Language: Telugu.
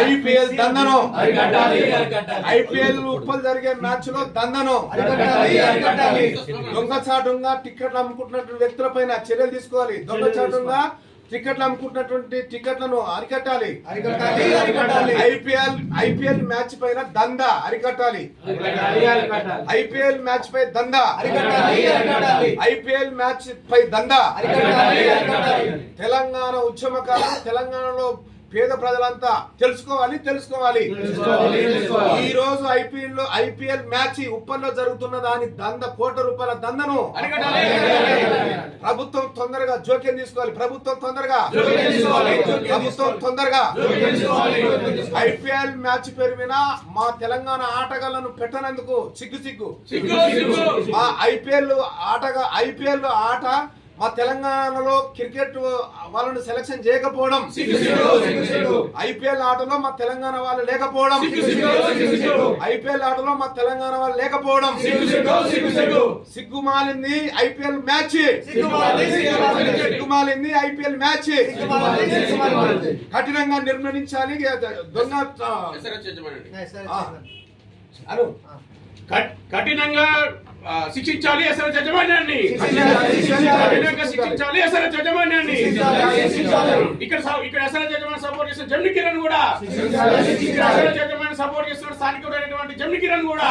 ఐపీఎల్ దందను ఐపీఎల్ ఉప్పలు జరిగే మ్యాచ్ లో దందను దొంగచాటుగా టికెట్లు అమ్ముకుంటున్నటువంటి వ్యక్తుల పైన చర్యలు తీసుకోవాలి. దొంగచాటుగా టికెట్లు అమ్ముకుంటున్నటువంటి టికెట్లను అరికట్టాలి. ఐపీఎల్ మ్యాచ్ పైన దందా అరికట్టాలి. ఐపీఎల్ మ్యాచ్ పై దందా ఐపీఎల్ మ్యాచ్ పై దందా. తెలంగాణ ఉద్యమకారులు తెలంగాణలో పేద ప్రజలంతా తెలుసుకోవాలి. ఈ రోజు ఐపీఎల్ మ్యాచ్ ఉప్పల్లో జరుగుతున్న దాని దంద ₹1 కోట్ల దందను ప్రభుత్వం తొందరగా జోక్యం తీసుకోవాలి. ప్రభుత్వం తొందరగా ఐపీఎల్ మ్యాచ్ పేరు మీద మా తెలంగాణ ఆటగాళ్లను పెట్టనందుకు సిగ్గు. మా ఐపీఎల్ ఆట మా తెలంగాణలో క్రికెట్ వాళ్ళని సెలక్షన్ చేయకపోవడం, ఐపీఎల్ ఆటలో మా తెలంగాణ వాళ్ళు లేకపోవడం, ఐపీఎల్ ఆటలో మా తెలంగాణ వాళ్ళు లేకపోవడం సిగ్గుమాలింది. ఐపీఎల్ మ్యాచ్ కఠినంగా నిర్ణయించాలి. దొంగ కఠినంగా శిక్షించాలి ఎస్ఆర్ఎస్ యజమాన్యాన్ని. ఇక్కడ ఎస్ఆర్ఎస్ యజమాని సపోర్ట్ చేస్తున్న జమ్ని కిరణ్ కూడా, ఎస్ఆర్ఎస్ యజమాని సపోర్ట్ చేస్తున్న స్థానికుడైనటువంటి జమ్ని కిరణ్ కూడా